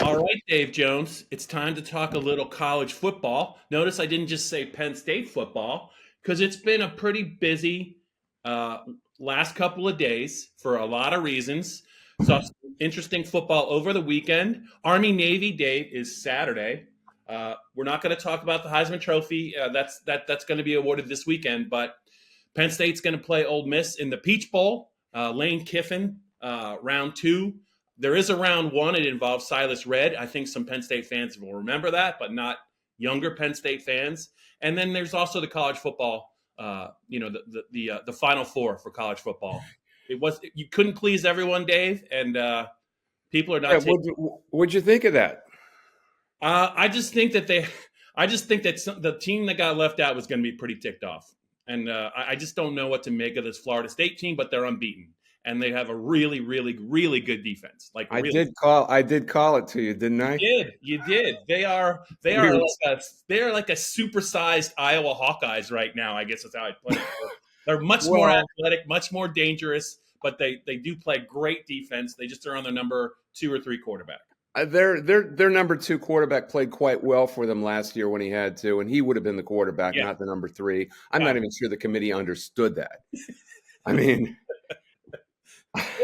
All right, Dave Jones, it's time to talk a little college football. Notice I didn't just say Penn State football because it's been a pretty busy uh, last couple of days for a lot of reasons. Saw some interesting football over the weekend. Army Navy Day is Saturday. We're not going to talk about the Heisman Trophy. That's going to be awarded this weekend, but Penn State's going to play Ole Miss in the Peach Bowl. Lane Kiffin, round two. There is a round one. It involves Silas Red. I think some Penn State fans will remember that, but not younger Penn State fans. And then there's also the college football, the Final Four for college football. You couldn't please everyone, Dave, and people are not. What'd you think of that? I just think that the team that got left out was going to be pretty ticked off, and I just don't know what to make of this Florida State team. But they're unbeaten. And they have a really, really, really good defense. I did call it to you, didn't I? You did. They are like a supersized Iowa Hawkeyes right now. I guess that's how I put it. They're much more athletic, much more dangerous, but they do play great defense. They just are on their number 2 or 3 quarterback. Their number 2 quarterback played quite well for them last year when he had to, and he would have been the quarterback, not the number 3. I'm not even sure the committee understood that. I mean.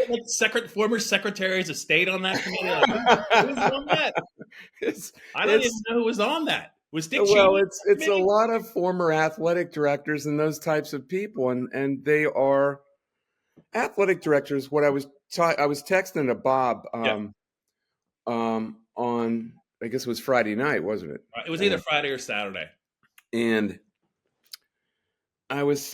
Like former secretaries of state on that committee. Who was on that? I don't even know who was on that. Was Dick Cheney? Well, it's a lot of former athletic directors and those types of people, and they are athletic directors. What I was texting to Bob on, I guess it was Friday night, wasn't it? It was either Friday or Saturday. And I was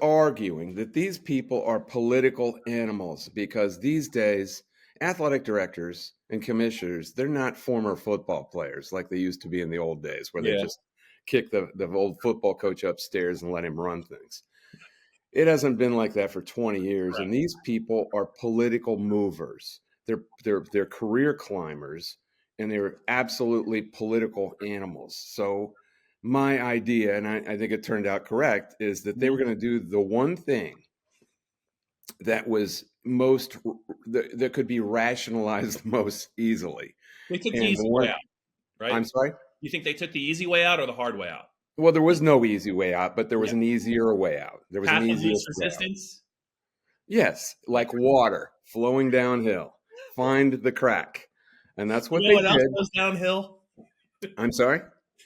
arguing that these people are political animals because these days, athletic directors and commissioners, they're not former football players like they used to be in the old days where they just kick the old football coach upstairs and let him run things. It hasn't been like that for 20 years. Right. And these people are political movers. They're career climbers, and they're absolutely political animals. So my idea, and I think it turned out correct, is that they were going to do the one thing that was that could be rationalized most easily. They took the easy way out, right? I'm sorry? You think they took the easy way out or the hard way out? Well, there was no easy way out, but there was an easier way out. There was Path an easier resistance? Yes, like water flowing downhill. Find the crack. And that's what they did. What else goes downhill? I'm sorry?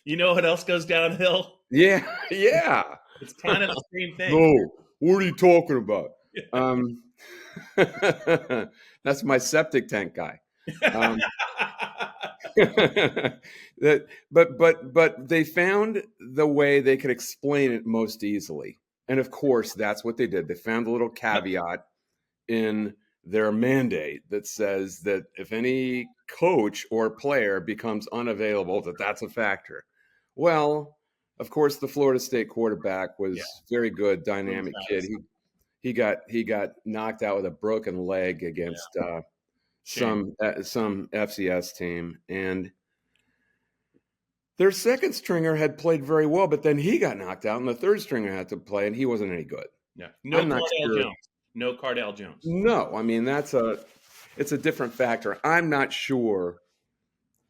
You know what else goes downhill? Yeah. It's kind of the same thing. No, what are you talking about? That's my septic tank guy. But they found the way they could explain it most easily. And of course, that's what they did. They found a little caveat in their mandate that says that if any coach or player becomes unavailable, that's a factor. Well, of course, the Florida State quarterback was very good, dynamic kid. He got knocked out with a broken leg against some FCS team, and their second stringer had played very well, but then he got knocked out, and the third stringer had to play, and he wasn't any good. Yeah, no Cardale Jones. No, I mean it's a different factor. I'm not sure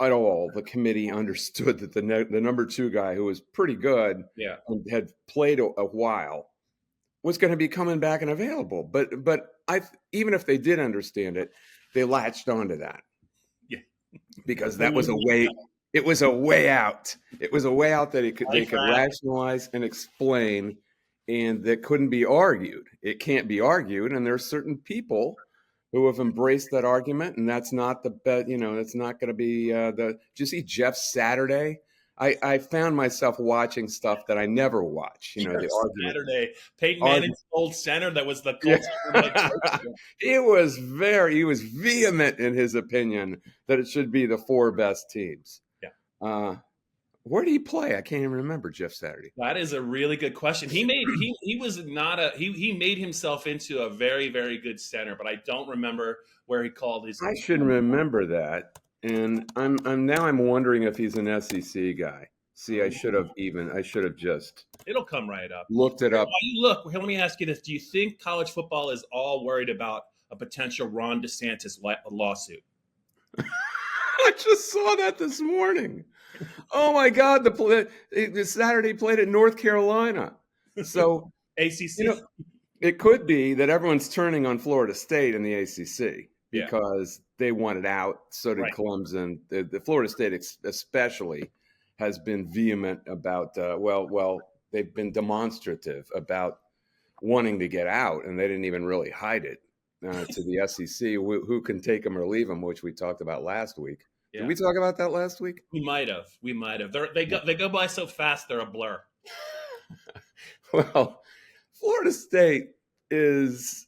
at all the committee understood that the number 2 guy, who was pretty good and had played a while, was going to be coming back and available. But even if they did understand it, they latched onto that. Yeah, because that was a way. It was a way out. It was a way out that they could rationalize and explain, and that couldn't be argued. It can't be argued, and there are certain people who have embraced that argument, and that's not the bet. That's not going to be Did you see Jeff Saturday? I found myself watching stuff that I never watch. The argument. Saturday, Peyton Manning's old center that was the Colts. He was vehement in his opinion that it should be the 4 best teams. Yeah. Where did he play? I can't even remember Jeff Saturday. That is a really good question. He made himself into a very, very good center, but I don't remember where he called his. I should remember that. And I'm wondering if he's an SEC guy. See, I should have just. It'll come right up. Looked it up. While you look, let me ask you this: do you think college football is all worried about a potential Ron DeSantis lawsuit? I just saw that this morning. Oh my God, the Saturday played at North Carolina. So, you know, ACC. it could be that everyone's turning on Florida State in the ACC Yeah. because they wanted out. So did Right. Clemson. The Florida State especially has been vehement about, they've been demonstrative about wanting to get out, and they didn't even really hide it to the SEC, who can take them or leave them, which we talked about last week. Did Yeah. we talk about that last week? We might have. They go by so fast. They're a blur. Well, Florida State is,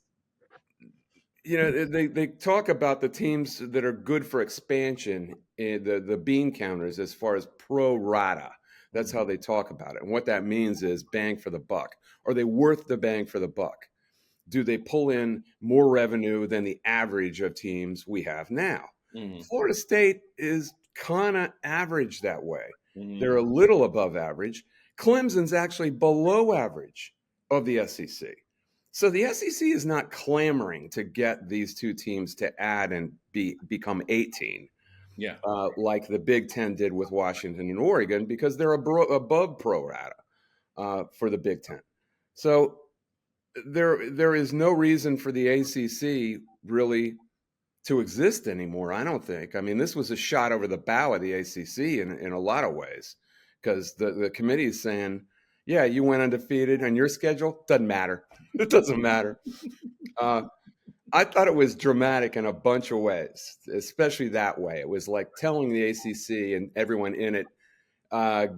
they talk about the teams that are good for expansion, the bean counters, as far as pro rata. That's how they talk about it. And what that means is bang for the buck. Are they worth the bang for the buck? Do they pull in more revenue than the average of teams we have now? Mm-hmm. Florida State is kind of average that way. Mm-hmm. They're a little above average. Clemson's actually below average of the SEC. So the SEC is not clamoring to get these two teams to add and become 18. Yeah. Like the Big Ten did with Washington and Oregon, because they're above pro rata for the Big Ten. So there is no reason for the ACC really to exist anymore, I don't think. I mean, this was a shot over the bow of the ACC in a lot of ways, because the committee is saying, yeah, you went undefeated on your schedule. Doesn't matter. It doesn't matter. I thought it was dramatic in a bunch of ways, especially that way. It was like telling the ACC and everyone in it,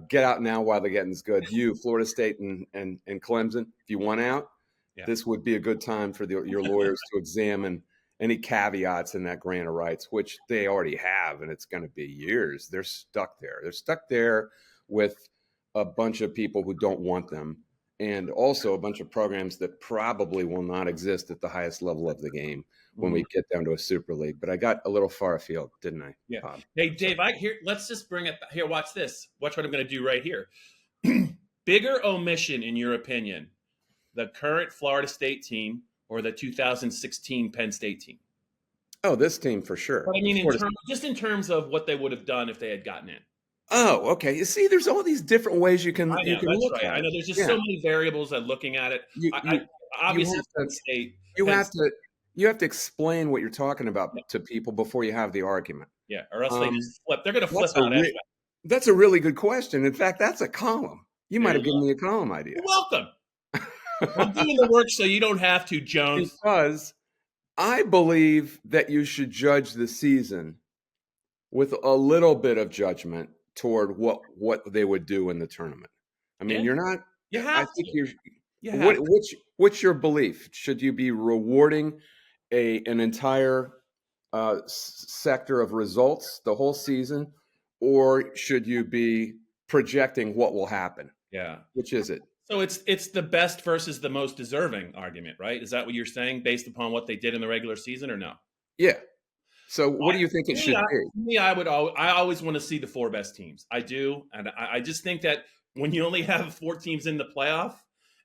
get out now while the getting's good. You, Florida State and Clemson, if you want out, this would be a good time for your lawyers to examine any caveats in that grant of rights, which they already have, and it's going to be years. They're stuck there. They're stuck there with a bunch of people who don't want them, and also a bunch of programs that probably will not exist at the highest level of the game when we get down to a Super League. But I got a little far afield, didn't I? Yeah. Bob? Hey, Dave, let's just bring it here. Watch this. Watch what I'm going to do right here. Bigger omission, in your opinion, the current Florida State team or the 2016 Penn State team? Oh, this team for sure. But I mean, in terms of what they would have done if they had gotten in. Oh, okay. You see, there's all these different ways you can That's look right. at it. I know there's just so many variables that looking at it. Obviously, Penn State. You have to explain what you're talking about to people before you have the argument. Yeah, or else they just flip. They're going to flip out anyway. That's a really good question. In fact, that's a column. You might have given me a column idea. You're welcome. I'm doing the work so you don't have to, Jones. Because I believe that you should judge the season with a little bit of judgment toward what they would do in the tournament. I mean, you're not. You have. I think you're. What's your belief? Should you be rewarding an entire sector of results the whole season, or should you be projecting what will happen? Yeah. Which is it? So it's the best versus the most deserving argument, right? Is that what you're saying, based upon what they did in the regular season, or no? Yeah. So what do you think it should be? Me, I always want to see the four best teams. I do, and I just think that when you only have 4 teams in the playoff,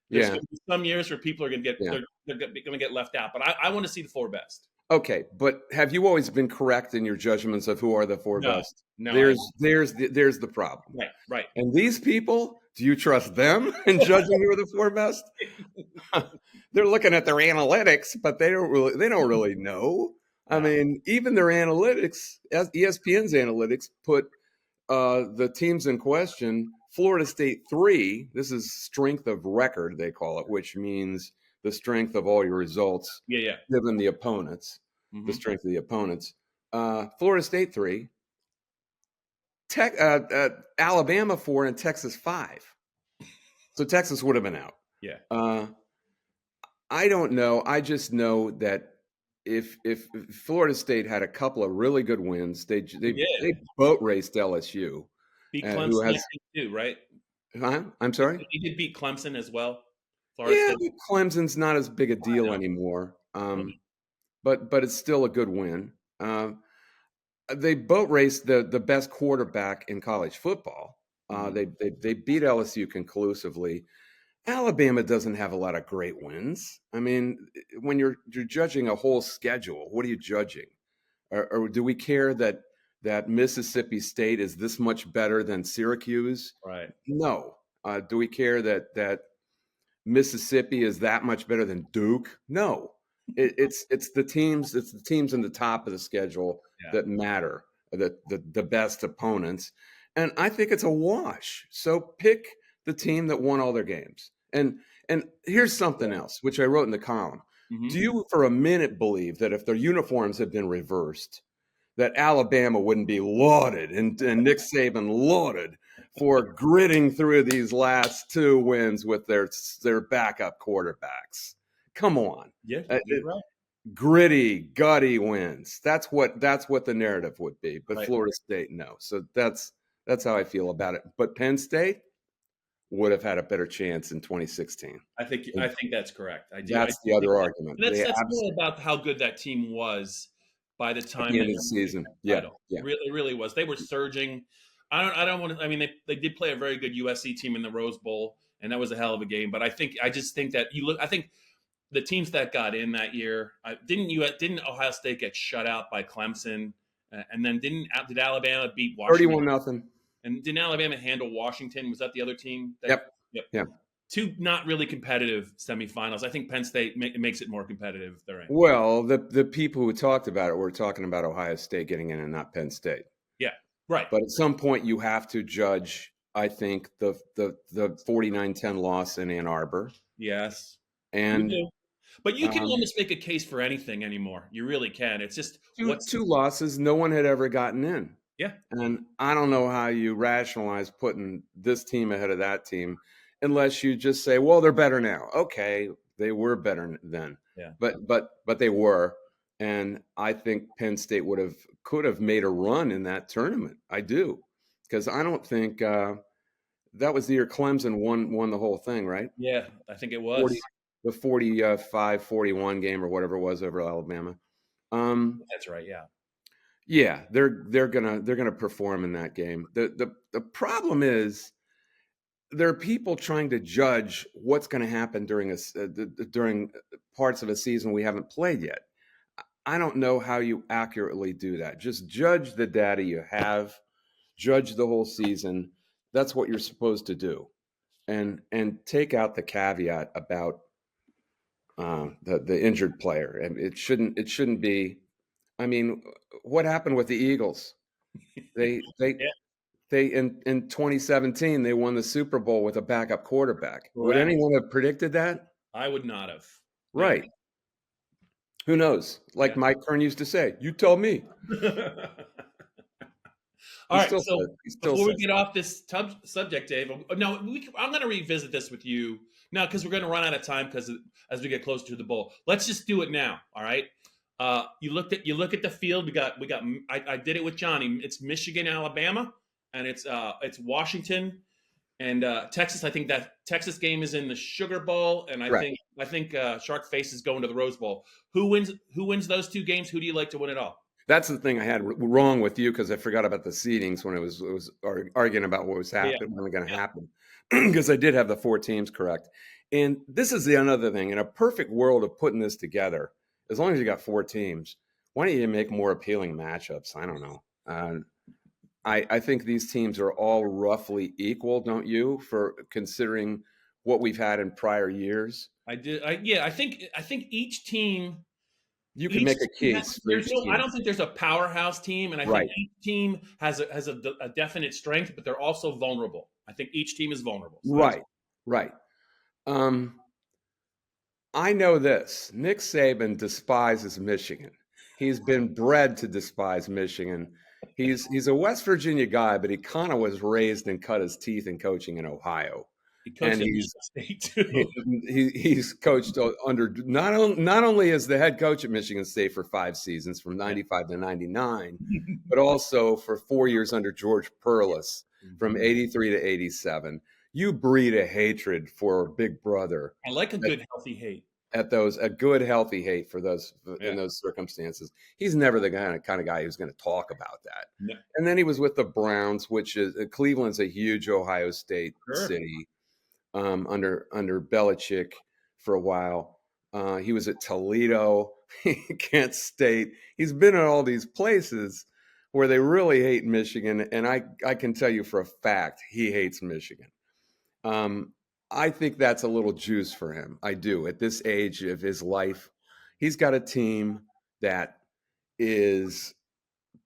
there's going to be some years where people are going to get they're going to get left out. But I want to see the 4 best. Okay, but have you always been correct in your judgments of who are the 4 best? No. There's the problem. Right. And these people, do you trust them in judging who are the 4 best? They're looking at their analytics, but they don't really know. I mean, even their analytics, ESPN's analytics, put the teams in question. Florida State 3. This is strength of record, they call it, which means the strength of all your results. Yeah. Given the opponents, the strength of the opponents. Florida State 3. Alabama 4 and Texas 5. So Texas would have been out. Yeah. I don't know. I just know that if Florida State had a couple of really good wins, they boat raced LSU. Beat Clemson too, right? Huh? I'm sorry? He did beat Clemson as well. Florida State. Clemson's not as big a deal anymore. But it's still a good win. They boat raced the best quarterback in college football. They beat LSU conclusively. Alabama doesn't have a lot of great wins. I mean, when you're judging a whole schedule, what are you judging? Or do we care that that Mississippi State is this much better than Syracuse? Right. No. Do we care that Mississippi is that much better than Duke? No. It's the teams in the top of the schedule that matter, the best opponents. And I think it's a wash. So pick the team that won all their games. And here's something else, which I wrote in the column. Mm-hmm. Do you for a minute believe that if their uniforms had been reversed, that Alabama wouldn't be lauded and Nick Saban lauded for gritting through these last 2 wins with their backup quarterbacks? Come on. Yeah, you're right. Gritty, gutty wins. That's what the narrative would be. But Right. Florida State, no. So that's how I feel about it. But Penn State would have had a better chance in 2016. I think that's correct. I do. That's the other argument. That's more about how good that team was by the time at the end of the season. Yeah. It really was. They were surging. I don't want to. I mean, they did play a very good USC team in the Rose Bowl, and that was a hell of a game. But I just think that you look. I think the teams that got in that year didn't Ohio State get shut out by Clemson, and then did Alabama beat Washington 31-0. And didn't Alabama handle Washington? Was that the other team? Yep. 2 not really competitive semifinals. I think Penn State makes it more competitive. They're in. Well, the people who talked about it were talking about Ohio State getting in and not Penn State. Yeah, right. But at some point, you have to judge, I think, the 49-10 loss in Ann Arbor. Yes. And but you can almost make a case for anything anymore. You really can. It's just two losses. No one had ever gotten in. Yeah. And I don't know how you rationalize putting this team ahead of that team unless you just say, well, they're better now. Okay, they were better then. Yeah. But they were. And I think Penn State could have made a run in that tournament. I do. Because I don't think that was the year Clemson won the whole thing, right? Yeah, I think it was. The 45-41 game or whatever it was over Alabama. That's right, yeah. Yeah, they're gonna perform in that game. The problem is there are people trying to judge what's going to happen during parts of a season we haven't played yet. I don't know how you accurately do that. Just judge the data you have, judge the whole season. That's what you're supposed to do, and take out the caveat about the injured player. And it shouldn't be. I mean, what happened with the Eagles? They in 2017 they won the Super Bowl with a backup quarterback. Correct. Would anyone have predicted that? I would not have. Right. Yeah. Who knows? Like Mike Kern used to say, "You tell me." All right. So before we get off this subject, Dave, no, I'm going to revisit this with you now because we're going to run out of time because as we get closer to the bowl. Let's just do it now. All right. You look at the field. We got. I did it with Johnny. It's Michigan, Alabama, and it's Washington and Texas. I think that Texas game is in the Sugar Bowl, and I think Shark Face is going to the Rose Bowl. Who wins those 2 games? Who do you like to win it all? That's the thing I had wrong with you because I forgot about the seedings when it was arguing about what was going to happen because I did have the 4 teams correct. And this is the another thing. In a perfect world of putting this together, as long as you got 4 teams, why don't you make more appealing matchups? I don't know. I think these teams are all roughly equal, don't you? For considering what we've had in prior years. I think each team. You can make a case. I don't think there's a powerhouse team, and I think each team has a definite strength, but they're also vulnerable. I think each team is vulnerable. So right. I know this. Nick Saban despises Michigan. He's been bred to despise Michigan. He's a West Virginia guy, but he kind of was raised and cut his teeth in coaching in Ohio. He coached at Penn State too. He's coached under not only as the head coach at Michigan State for 5 seasons from 95 to 99, but also for 4 years under George Perlis from 83 to 87. You breed a hatred for Big Brother. I like a good healthy hate. A good healthy hate for those in those circumstances. He's never the kind of guy who's going to talk about that. No. And then he was with the Browns, which is Cleveland's a huge Ohio State city. Under Belichick for a while. He was at Toledo, Kent State. He's been at all these places where they really hate Michigan, and I can tell you for a fact he hates Michigan. I think that's a little juice for him. I do. At this age of his life, he's got a team that is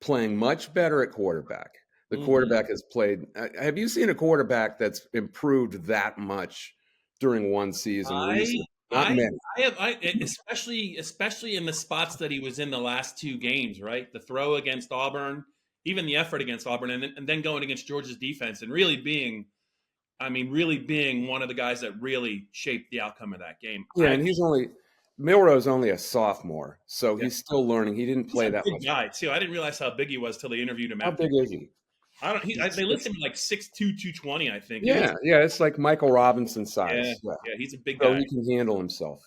playing much better at quarterback. The quarterback has played. Have you seen a quarterback that's improved that much during one season recently? Not many. Especially in the spots that he was in the last two games, right? The throw against Auburn, even the effort against Auburn, and then going against Georgia's defense, and really being one of the guys that really shaped the outcome of that game. Yeah, and Milroe's only a sophomore, so he's still learning. He didn't play that much. Big guy too. I didn't realize how big he was till they interviewed him. How big is he? They listed him like 6'2", 220, I think. Yeah, it's like Michael Robinson size. Yeah, he's a big guy. So he can handle himself.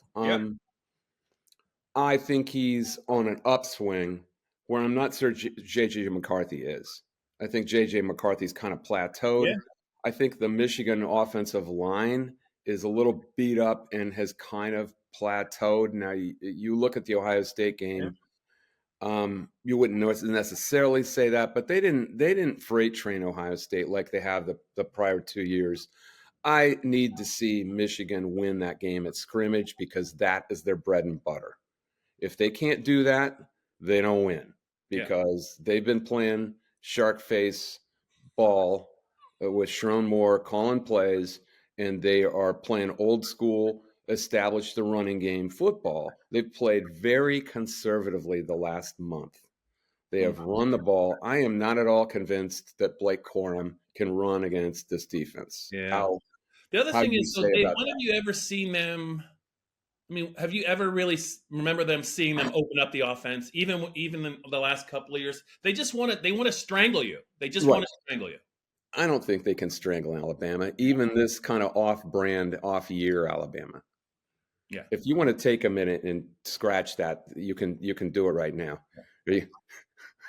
I think he's on an upswing where I'm not sure J.J. McCarthy is. I think J.J. McCarthy's kind of plateaued. Yeah. I think the Michigan offensive line is a little beat up and has kind of plateaued. Now, you look at the Ohio State game. You wouldn't necessarily say that, but they didn't freight train Ohio State like they have the prior 2 years. I need to see Michigan win that game at scrimmage because that is their bread and butter. If they can't do that, they don't win because they've been playing shark face ball with Sharon Moore calling plays, and they are playing old school, established the running game football. They've played very conservatively the last month. They have run the ball. I am not at all convinced that Blake Corum can run against this defense. Yeah. The other thing is, when have you ever seen them? I mean, have you ever really remember them seeing them open up the offense? Even in the last couple of years, they want to strangle you. They just want to strangle you. I don't think they can strangle Alabama, even this kind of off-brand, off-year Alabama. Yeah. If you want to take a minute and scratch that, you can do it right now.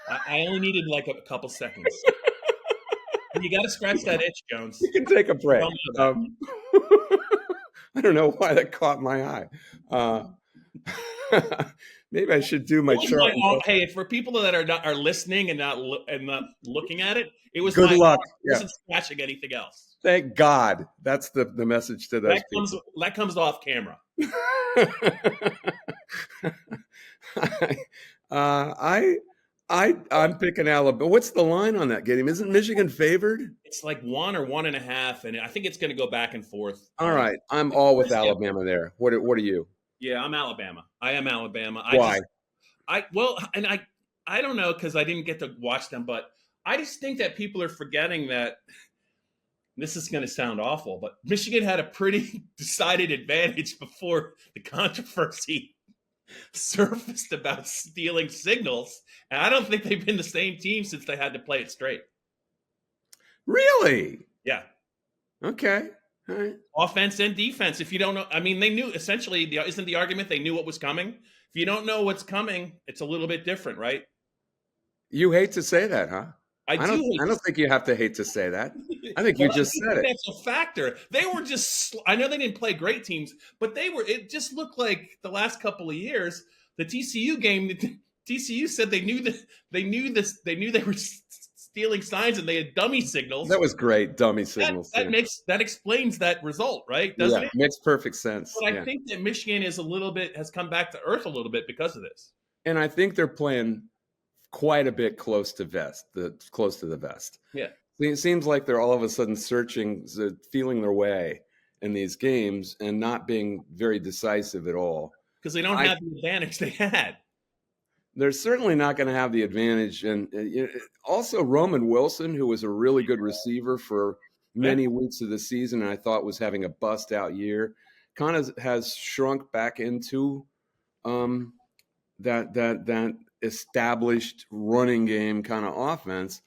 I only needed like a couple seconds. You got to scratch that itch, Jones. You can take a break. I don't know why that caught my eye. Maybe I should do my chart. Hey, for people that are listening and not looking at it, it was good luck. I wasn't scratching anything else. Thank God. That's the message to those people. That comes off camera. I'm picking Alabama. What's the line on that game? Isn't Michigan favored? It's like 1 or 1.5, and I think it's going to go back and forth. All right, I'm all with Alabama there. What are you? Yeah, I'm Alabama. I am Alabama. Why? I don't know because I didn't get to watch them, but I just think that people are forgetting that. This is going to sound awful, but Michigan had a pretty decided advantage before the controversy surfaced about stealing signals. And I don't think they've been the same team since they had to play it straight. Really? Yeah. Okay. All right. Offense and defense. If you don't know, I mean, they knew essentially, isn't the argument they knew what was coming? If you don't know what's coming, it's a little bit different, right? You hate to say that, huh? I don't think you have to hate to say that. I think you just said it. That's a factor. They were just, I know they didn't play great teams, but it just looked like the last couple of years, the TCU game, TCU said they knew they were stealing signs and they had dummy signals. That was great. Dummy signals. That explains that result, right? Doesn't it? Makes perfect sense. But I think that Michigan has come back to earth a little bit because of this. And I think they're playing quite a bit close to the vest. Yeah. It seems like they're all of a sudden feeling their way in these games and not being very decisive at all. Because they don't have the advantage they had. They're certainly not going to have the advantage. And also Roman Wilson, who was a really good receiver for many weeks of the season, and I thought was having a bust-out year, kind of has shrunk back into that established running game kind of offense.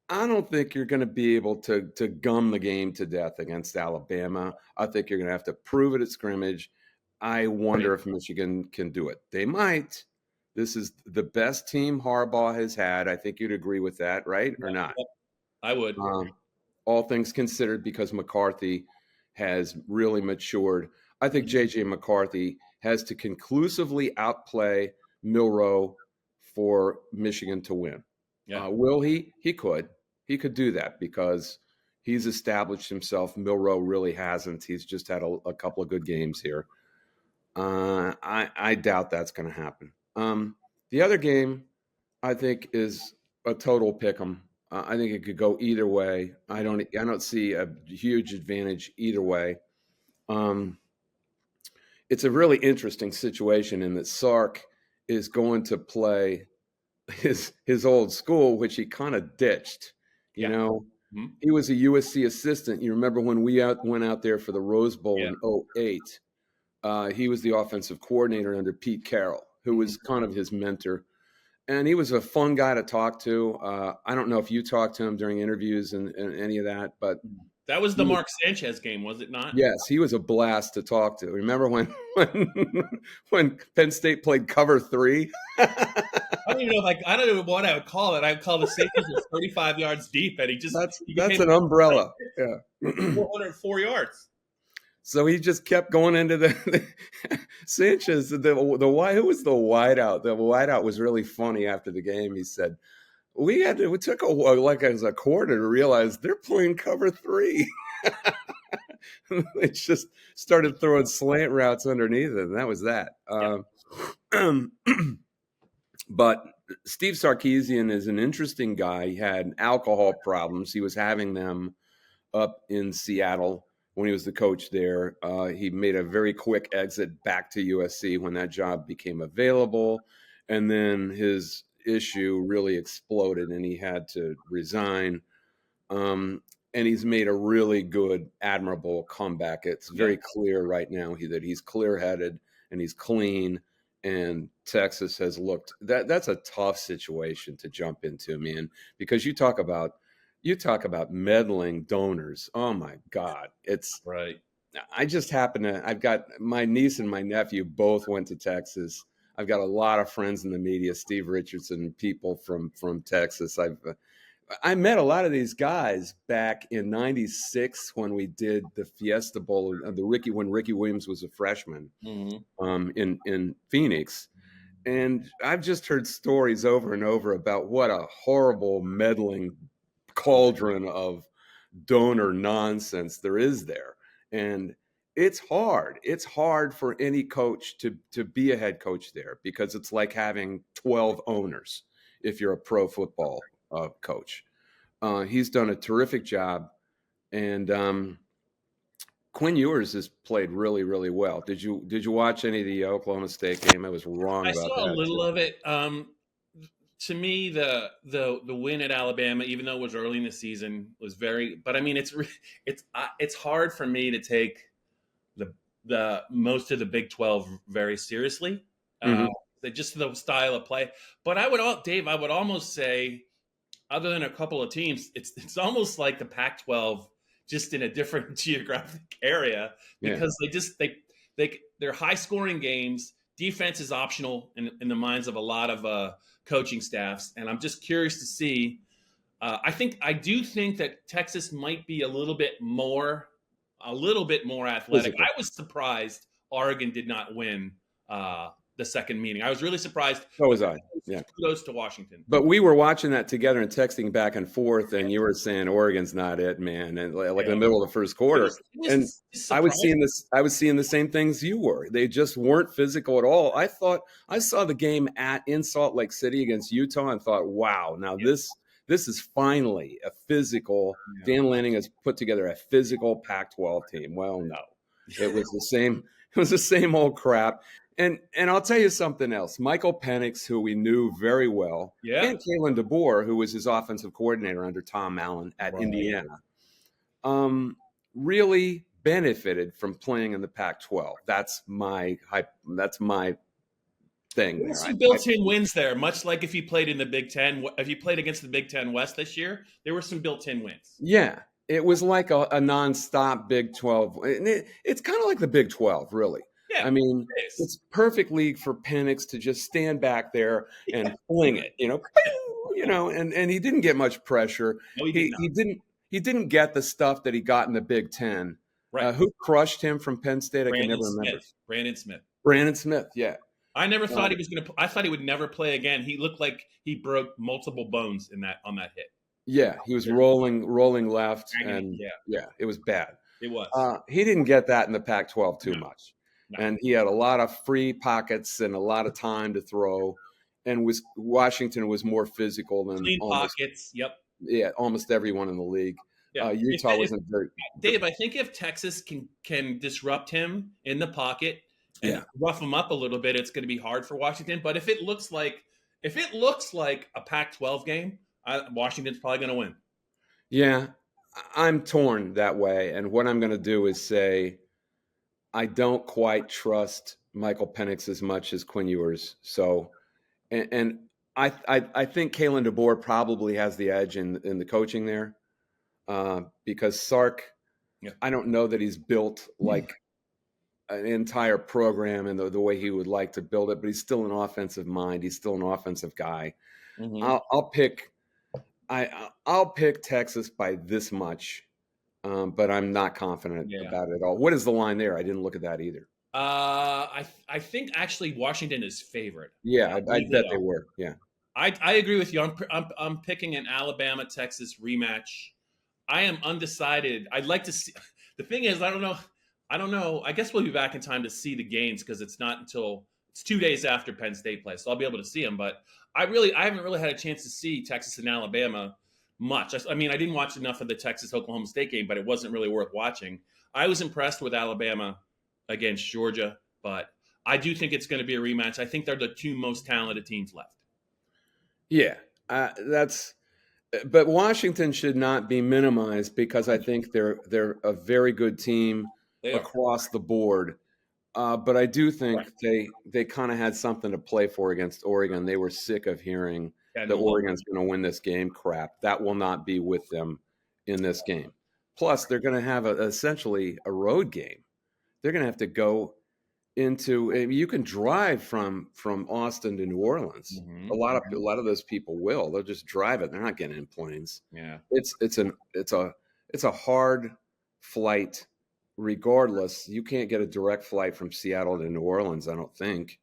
I don't think you're going to be able to gum the game to death against Alabama. I think you're going to have to prove it at scrimmage. I wonder if Michigan can do it. They might. This is the best team Harbaugh has had. I think you'd agree with that, right? Or not? I would. All things considered, because McCarthy has really matured. I think J.J. McCarthy has to conclusively outplay Milroe for Michigan to win. Yeah. Will he? He could. He could do that because he's established himself. Milroe really hasn't. He's just had a couple of good games here. I doubt that's going to happen. The other game, I think, is a total pick 'em. I think it could go either way. I don't see a huge advantage either way. It's a really interesting situation in that Sark is going to play his old school, which he kind of ditched. You know, he was a USC assistant. You remember when we went out there for the Rose Bowl in 2008? He was the offensive coordinator under Pete Carroll, who was kind of his mentor. And he was a fun guy to talk to. I don't know if you talked to him during interviews and any of that, but that was the Mark Sanchez game, was it not? Yes, he was a blast to talk to. Remember when Penn State played cover 3? I don't even know I don't know what I would call it. I would call the safety was 35 yards deep, and that's an umbrella. Yeah, 404 yards. So he just kept going into the Sanchez. Who was the wideout? The wideout was really funny after the game. He said, "We took as a quarter to realize they're playing cover 3." They just started throwing slant routes underneath it, and that was that. But Steve Sarkisian is an interesting guy. He had alcohol problems. He was having them up in Seattle when he was the coach there. He made a very quick exit back to USC when that job became available. And then his issue really exploded and he had to resign. And he's made a really good, admirable comeback. It's very clear right now that he's clear-headed and he's clean. And Texas has looked that's a tough situation to jump into, man, because you talk about meddling donors. Oh my God. It's right. I've got my niece and my nephew both went to Texas. I've got a lot of friends in the media, Steve Richardson, people from Texas. I met a lot of these guys back in '96 when we did the Fiesta Bowl, when Ricky Williams was a freshman in Phoenix. And I've just heard stories over and over about what a horrible meddling cauldron of donor nonsense there is there. And it's hard. It's hard for any coach to be a head coach there because it's like having 12 owners if you're a pro football coach. He's done a terrific job. And Quinn Ewers has played really, really well. Did you watch any of the Oklahoma State game? I was wrong about that. I saw a little of it. To me, the win at Alabama, even though it was early in the season, was very. But I mean, it's hard for me to take the most of the Big 12 very seriously. Just the style of play. But I would almost say, other than a couple of teams, it's almost like the Pac-12 just in a different geographic area because they're high scoring games. Defense is optional in the minds of a lot of coaching staffs. And I'm just curious to see, I do think that Texas might be a little bit more athletic. Physical. I was surprised Oregon did not win the second meeting. I was really surprised. So was I. Yeah. Kudos to Washington. But we were watching that together and texting back and forth, and you were saying Oregon's not it, man. And like in the middle of the first quarter, and I was seeing the same things you were. They just weren't physical at all. I saw the game in Salt Lake City against Utah and thought, wow, now this is finally a physical. Dan Lanning has put together a physical Pac-12 team. Well, no, it was the same. It was the same old crap. And I'll tell you something else. Michael Penix, who we knew very well, and Kalen DeBoer, who was his offensive coordinator under Tom Allen at Indiana, really benefited from playing in the Pac-12. That's my thing. There's some built-in wins there, much like if you played in the Big Ten. If you played against the Big Ten West this year, there were some built-in wins. Yeah, it was like a nonstop Big 12. It's kind of like the Big 12, really. Yeah, I mean, it's perfect league for Penix to just stand back there and fling it, and he didn't get much pressure. No, he didn't get the stuff that he got in the Big Ten. Right. Who crushed him from Penn State? I can never remember. Brandon Smith. Brandon Smith, yeah. I never thought he was going to. I thought he would never play again. He looked like he broke multiple bones on that hit. Yeah, he was rolling left, and Yeah, it was bad. it was. He didn't get that in the Pac-12 too much, No. and he had a lot of free pockets and a lot of time to throw. And Washington was more physical than Clean pockets. Yep. Yeah, almost everyone in the league. Yeah. Utah wasn't very. Dave, I think if Texas can disrupt him in the pocket and rough him up a little bit, it's going to be hard for Washington. But if it looks like a Pac-12 game, Washington's probably going to win. Yeah, I'm torn that way, and what I'm going to do is say I don't quite trust Michael Penix as much as Quinn Ewers. So, and I think Kalen DeBoer probably has the edge in the coaching there, because Sark, I don't know that he's built like an entire program and the way he would like to build it, but he's still an offensive mind. He's still an offensive guy. Mm-hmm. I'll pick Texas by this much, but I'm not confident about it at all. What is the line there? I didn't look at that either. I think actually Washington is favored. Yeah, I bet they were. Yeah, I agree with you. I'm picking an Alabama-Texas rematch. I am undecided. I'd like to see. The thing is, I don't know. I guess we'll be back in time to see the games because it's 2 days after Penn State plays, so I'll be able to see them. But I haven't really had a chance to see Texas and Alabama much. I mean, I didn't watch enough of the Texas-Oklahoma State game, but it wasn't really worth watching. I was impressed with Alabama against Georgia, but I do think it's going to be a rematch. I think they're the two most talented teams left. Yeah, but Washington should not be minimized because I think they're a very good team across the board. But I do think they kind of had something to play for against Oregon. They were sick of hearing that Oregon's going to win this game. Crap. That will not be with them in this game. Plus, they're going to have essentially a road game. They're going to have to go into. You can drive from Austin to New Orleans. Mm-hmm. A lot of those people will. They'll just drive it. They're not getting in planes. Yeah. It's a hard flight. Regardless, you can't get a direct flight from Seattle to New Orleans, I don't think.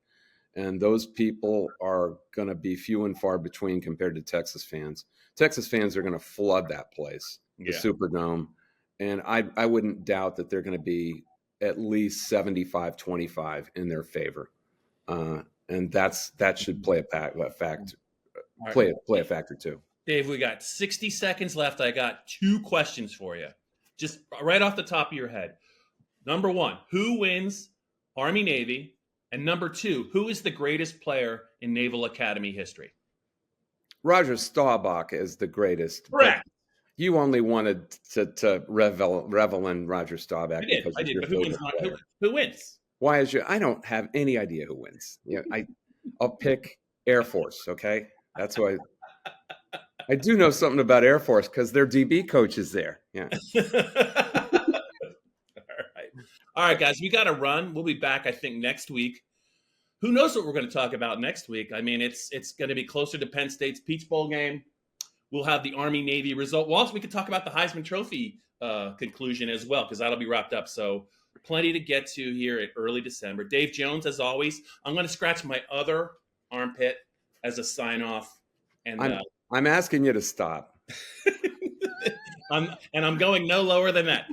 And those people are going to be few and far between compared to Texas fans. Texas fans are going to flood that place, the Superdome. And I wouldn't doubt that they're going to be at least 75-25 in their favor. And that should play a factor too. Dave, we got 60 seconds left. I got 2 questions for you. Just right off the top of your head. Number 1, who wins Army-Navy? And number 2, who is the greatest player in Naval Academy history? Roger Staubach is the greatest. Correct. You only wanted to revel in Roger Staubach. I did. But who wins? Why is I don't have any idea who wins. I'll pick Air Force, okay? That's why I do know something about Air Force because their DB coach is there. Yeah. All right, guys, we got to run. We'll be back, I think, next week. Who knows what we're going to talk about next week? I mean, it's going to be closer to Penn State's Peach Bowl game. We'll have the Army-Navy result. Well, also, we could talk about the Heisman Trophy conclusion as well because that'll be wrapped up. So plenty to get to here at early December. Dave Jones, as always. I'm going to scratch my other armpit as a sign-off. And I'm asking you to stop. I'm going no lower than that.